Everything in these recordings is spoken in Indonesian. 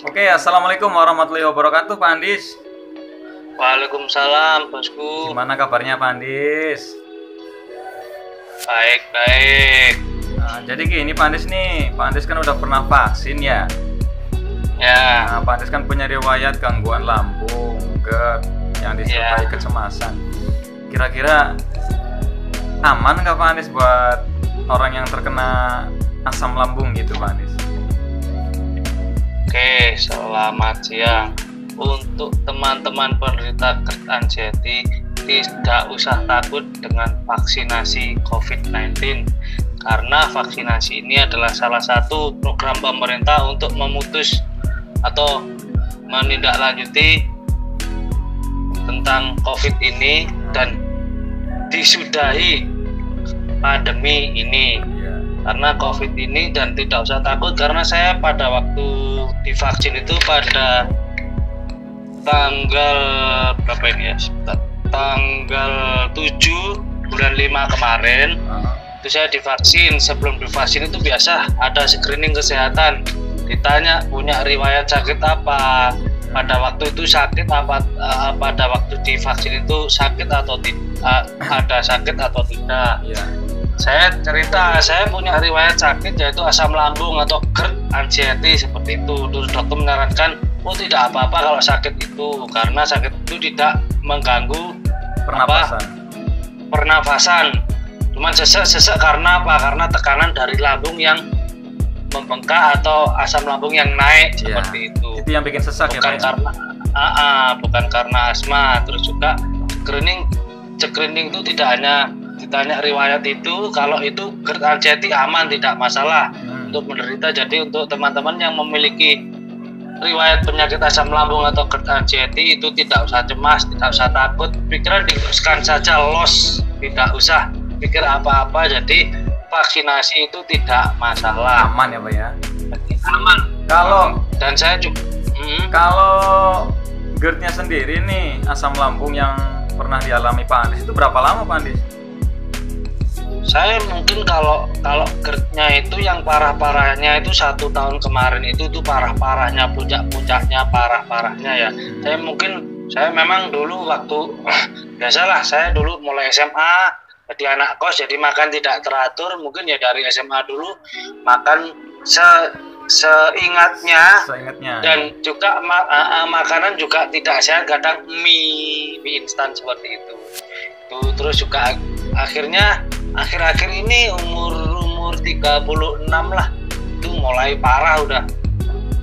Oke, assalamualaikum warahmatullahi wabarakatuh, Pak Andis. Waalaikumsalam, bosku. Gimana kabarnya, Pak Andis? Baik, baik. Jadi gini, Pak Andis nih, Pak Andis kan udah pernah vaksin ya. Ya, Pak Andis kan punya riwayat gangguan lambung, GERD, yang disertai kecemasan. Kira-kira aman nggak, Pak Andis, buat orang yang terkena asam lambung gitu, Pak Andis? oke. Selamat siang. Untuk teman-teman penderita GERD anxiety, tidak usah takut dengan vaksinasi COVID-19 karena vaksinasi ini adalah salah satu program pemerintah untuk memutus atau menindaklanjuti tentang COVID ini dan disudahi pandemi ini karena COVID ini. Dan tidak usah takut karena saya pada waktu divaksin itu pada tanggal berapa ini ya? Tanggal 7 bulan 5 kemarin itu saya divaksin. Sebelum divaksin itu biasa ada screening kesehatan, ditanya punya riwayat sakit apa, pada waktu itu sakit apa, pada waktu divaksin itu sakit atau ada sakit atau tidak. Saya cerita saya punya riwayat sakit yaitu asam lambung atau GERD anxiety seperti itu. Terus dokter menyarankan tidak apa-apa kalau sakit itu karena sakit itu tidak mengganggu pernafasan. Cuman sesek karena apa? Karena tekanan dari lambung yang membengkak atau asam lambung yang naik seperti itu. Itu yang bikin sesak bukan ya, Pak? Bukan karena asma. Terus juga screening itu tidak hanya ditanya riwayat itu, kalau itu GERD anxiety aman, tidak masalah untuk menderita. Jadi untuk teman-teman yang memiliki riwayat penyakit asam lambung atau GERD anxiety itu tidak usah cemas, tidak usah takut, pikiran diteruskan saja, los, tidak usah pikir apa-apa. Jadi vaksinasi itu tidak masalah, aman ya, Pak ya? Aman. Dan saya juga kalau GERD-nya sendiri nih, asam lambung yang pernah dialami Pak Andis itu berapa lama, Pak Andis? Saya mungkin kalau GERD-nya itu yang parah-parahnya itu 1 tahun kemarin itu parah-parahnya, puncak-puncaknya, parah-parahnya ya. Saya memang dulu waktu biasalah, saya dulu mulai SMA jadi anak kos, jadi makan tidak teratur. Mungkin ya dari SMA dulu makan seingatnya. Dan juga makanan juga tidak sehat, kadang mie instan seperti itu. Terus juga akhir-akhir ini umur 36 lah itu mulai parah, udah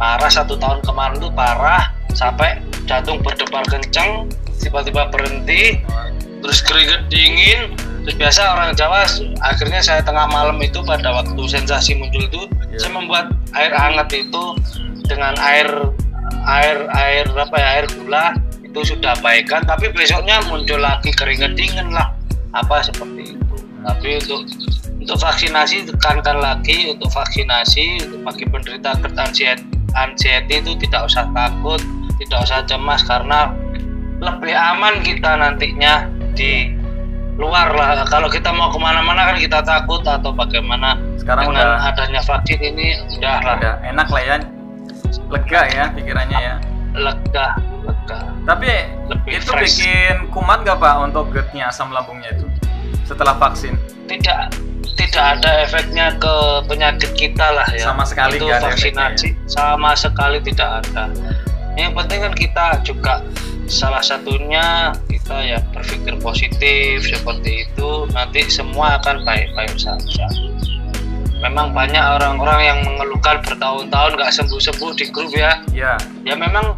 parah. 1 tahun kemarin tuh parah sampai jantung berdebar kencang, tiba-tiba berhenti, terus keringet dingin. Terus biasa orang Jawa, akhirnya saya tengah malam itu pada waktu sensasi muncul itu saya membuat air hangat itu dengan air gula itu sudah baikan, tapi besoknya muncul lagi keringet dingin lah seperti itu. Tapi untuk vaksinasi, tekankan lagi, untuk vaksinasi bagi penderita GERD anxiety itu tidak usah takut, tidak usah cemas karena lebih aman kita nantinya di luar lah. Kalau kita mau kemana-mana kan kita takut atau bagaimana. Sekarang dengan adanya vaksin ini udah enak lah ya, lega ya pikirannya ya. Lega. Tapi lebih itu fresh. bikin kumat nggak, Pak, untuk GERD-nya, asam lambungnya itu setelah vaksin? Tidak ada efeknya ke penyakit kita lah ya. Sama sekali itu nggak ada vaksinasi efeknya, ya? Sama sekali tidak ada. Yang penting kan kita juga salah satunya kita ya berpikir positif seperti itu, nanti semua akan baik-baik saja. Memang banyak orang-orang yang mengeluhkan bertahun-tahun nggak sembuh-sembuh di grup ya. Ya memang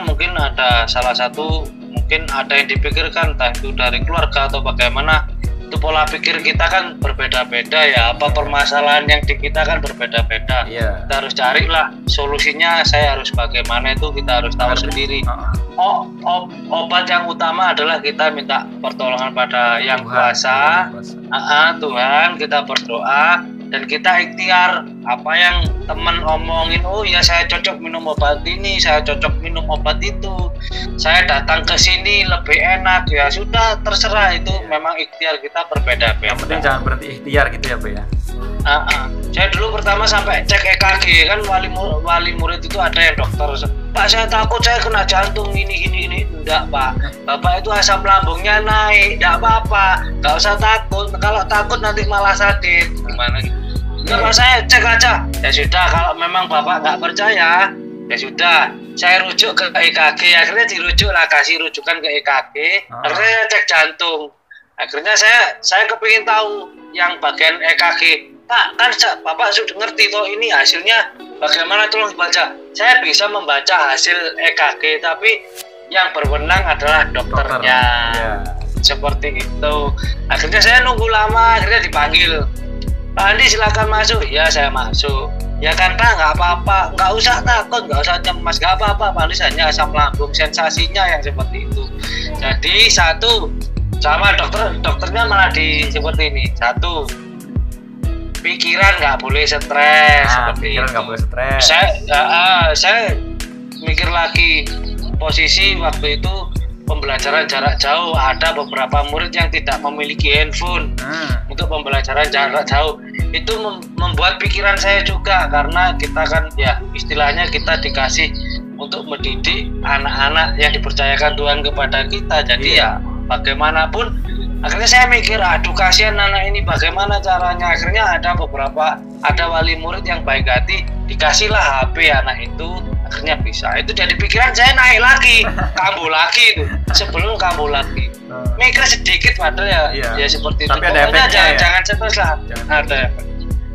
mungkin ada salah satu, mungkin ada yang dipikirkan entah itu dari keluarga atau bagaimana. Itu pola pikir kita kan berbeda-beda ya, permasalahan yang di kita kan berbeda-beda. Kita harus carilah solusinya, saya harus bagaimana itu kita harus tahu sendiri. Obat yang utama adalah kita minta pertolongan pada yang kuasa, Tuhan, kita berdoa dan kita ikhtiar apa yang teman omongin. Oh ya, saya cocok minum obat ini, saya cocok minum obat itu, saya datang ke sini lebih enak, ya sudah terserah. Itu memang ikhtiar kita berbeda-beda. Yang penting jangan berhenti ikhtiar gitu ya, Pak ya. Saya dulu pertama sampai cek EKG kan, wali murid itu ada yang dokter. Pak, saya takut saya kena jantung ini. Enggak, Pak. Bapak itu asam lambungnya naik, enggak apa-apa. Enggak usah takut. Kalau takut nanti malah sakit. Gimana gitu? Enggak, saya cek aja. Ya sudah, kalau memang Bapak nggak percaya, ya sudah. Saya rujuk ke EKG. Akhirnya dirujuk lah, kasih rujukan ke EKG. Akhirnya saya cek jantung. Akhirnya saya kepingin tahu yang bagian EKG. Pak, kan Bapak sudah ngerti toh ini hasilnya bagaimana, tolong dibaca. Saya bisa membaca hasil EKG, tapi yang berwenang adalah dokternya. Seperti itu. Akhirnya saya nunggu lama, akhirnya dipanggil. Pak Andi silakan masuk. Ya, saya masuk. Ya kan Pak, nggak apa-apa, nggak usah takut, nggak usah cemas, nggak apa-apa. Pak Andi hanya asam lambung, sensasinya yang seperti itu. Jadi satu, sama dokternya malah seperti ini. Satu, pikiran nggak boleh stres, pikiran nggak boleh stres. Saya mikir lagi, posisi waktu itu pembelajaran jarak jauh, ada beberapa murid yang tidak memiliki handphone untuk pembelajaran jarak jauh. Itu membuat pikiran saya juga, karena kita kan ya istilahnya kita dikasih untuk mendidik anak-anak yang dipercayakan Tuhan kepada kita. Jadi ya bagaimanapun, akhirnya saya mikir, aduh kasihan anak ini, bagaimana caranya. Akhirnya ada wali murid yang baik hati, dikasihlah HP anak itu, akhirnya bisa. Itu jadi pikiran saya naik lagi, kambuh lagi itu, sebelum kambuh lagi. Mikir sedikit padahal ya seperti tapi itu. Pokoknya jangan stres lah. Ada.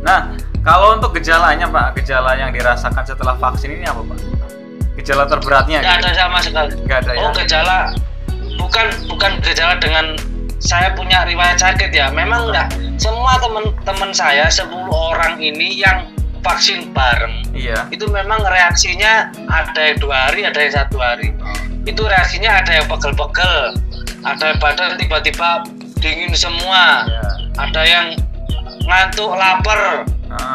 Nah, kalau untuk gejalanya Pak, gejala yang dirasakan setelah vaksin ini apa Pak? Gejala terberatnya? Nggak ada sama sekali. Nggak ada ya? Gejala bukan gejala dengan saya punya riwayat sakit ya. Memang enggak. Semua teman-teman saya 10 orang ini yang vaksin bareng, itu memang reaksinya ada yang 2 hari, ada yang 1 hari. Itu reaksinya ada yang pegel-pegel, ada yang badan tiba-tiba dingin semua, ada yang ngantuk, lapar,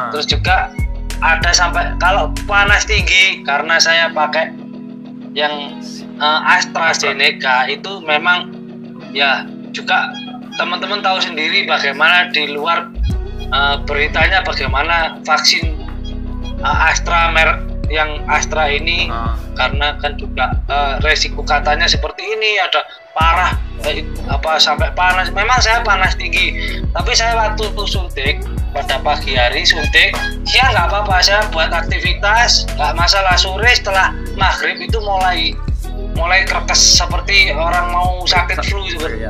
terus juga ada sampai kalau panas tinggi. Karena saya pakai yang AstraZeneca, itu memang ya juga teman-teman tahu sendiri bagaimana di luar beritanya, bagaimana vaksin Astra ini karena kan juga resiko katanya seperti ini, ada parah sampai panas. Memang saya panas tinggi, tapi saya waktu suntik pada pagi hari suntik, siang nggak apa-apa, saya buat aktivitas nggak masalah. Sore setelah maghrib itu mulai kerkes seperti orang mau sakit flu seperti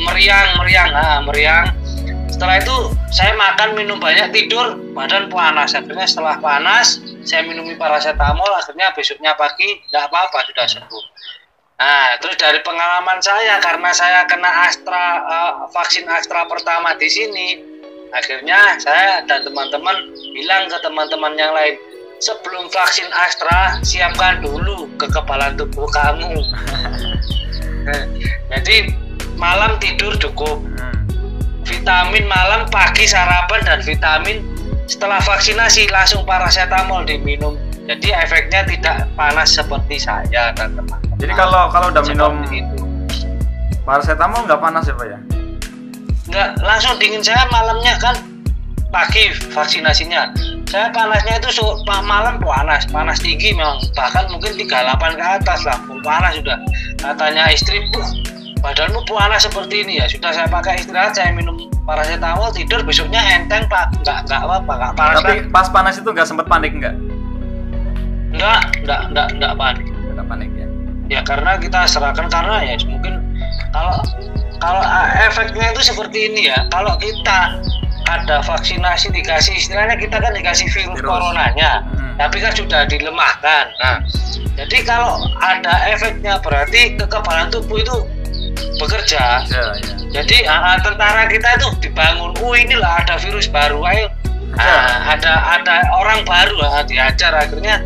meriang. Setelah itu saya makan, minum banyak, tidur, badan panas. Akhirnya setelah panas saya minumi paracetamol, akhirnya besoknya pagi tidak apa-apa, sudah sembuh. Nah, terus dari pengalaman saya, karena saya kena vaksin Astra pertama di sini, akhirnya saya dan teman-teman bilang ke teman-teman yang lain, sebelum vaksin Astra, siapkan dulu kekebalan tubuh kamu. Jadi malam tidur cukup, vitamin malam, pagi sarapan, dan vitamin setelah vaksinasi langsung paracetamol diminum. Jadi efeknya tidak panas seperti saya dan teman-teman. Jadi kalau udah minum paracetamol nggak panas ya Pak ya? Nggak, langsung dingin. Saya malamnya kan pagi vaksinasinya, saya panasnya itu malam panas tinggi memang, bahkan mungkin 38 ke atas lah, panas sudah. Katanya istri, badanmu panas seperti ini ya. Sudah, saya pakai istirahat, saya minum paracetamol, tidur, besoknya enteng Pak, nggak apa-apa, nggak panas. Tapi pas panas itu nggak sempat panik nggak? Nggak panik. Nggak panik ya? Ya karena kita serahkan, karena ya mungkin kalau efeknya itu seperti ini ya. Kalau kita ada vaksinasi, dikasih istilahnya, kita kan dikasih virus coronanya, tapi kan sudah dilemahkan. Nah, jadi kalau ada efeknya berarti kekebalan tubuh itu bekerja. Jadi tentara kita itu dibangun, inilah ada virus baru, ayo ada orang baru, diajar, akhirnya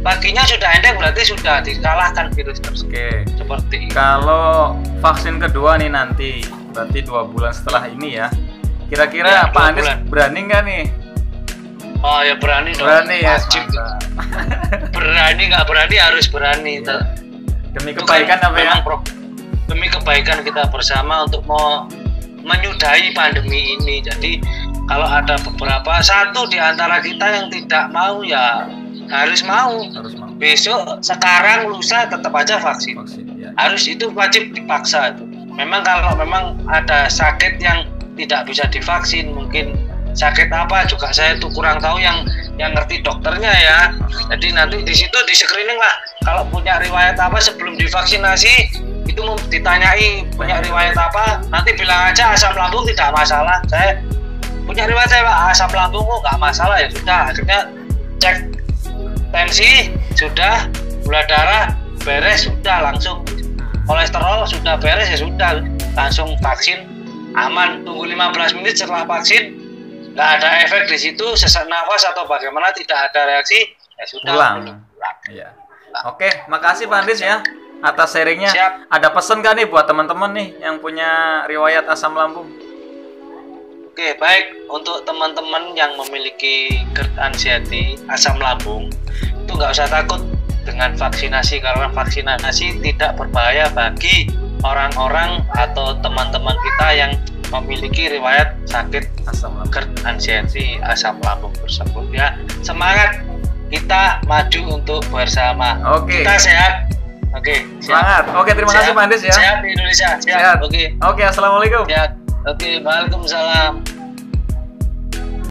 paginya sudah enteng, berarti sudah dikalahkan virus tersebut. Seperti itu. Kalau vaksin kedua nih nanti, berarti 2 bulan setelah ini ya, kira-kira Pak Anies berani nggak nih? Oh ya berani dong. Berani ya. Berani nggak berani harus berani. Demi kebaikan apa ya? Demi kebaikan kita bersama untuk mau menyudahi pandemi ini. Jadi kalau ada beberapa satu di antara kita yang tidak mau ya harus mau. Besok, sekarang, lusa tetap aja vaksin ya. Harus, itu wajib dipaksa itu. Memang kalau memang ada sakit yang tidak bisa divaksin, mungkin sakit apa juga saya tuh kurang tahu, yang ngerti dokternya ya. Jadi nanti di situ di screening lah. Kalau punya riwayat apa sebelum divaksinasi itu ditanyai punya riwayat apa, nanti bilang aja asam lambung tidak masalah. Saya punya riwayat asam lambung kok nggak masalah, ya sudah. Akhirnya cek tensi sudah, gula darah beres sudah, langsung kolesterol sudah beres ya sudah, langsung vaksin aman. Tunggu 15 menit setelah vaksin nggak ada efek di situ, sesak nafas atau bagaimana tidak ada reaksi ya sudah pulang. Iya. Oke, makasih Pak Andis ya atas sharingnya. Siap. Ada pesan gak nih buat teman-teman nih yang punya riwayat asam lambung? Oke, baik, untuk teman-teman yang memiliki GERD anxiety, asam lambung, itu nggak usah takut dengan vaksinasi, karena vaksinasi tidak berbahaya bagi orang-orang atau teman-teman kita yang memiliki riwayat sakit Asam lambung. GERD anxiety, asam lambung tersebut ya. Semangat, kita maju untuk bersama. Oke. Kita sehat. Oke, semangat. Oke, terima kasih Pak Andis ya. Sehat di Indonesia. Sehat. Oke. Oke, assalamualaikum. Sehat. Oke, waalaikumsalam.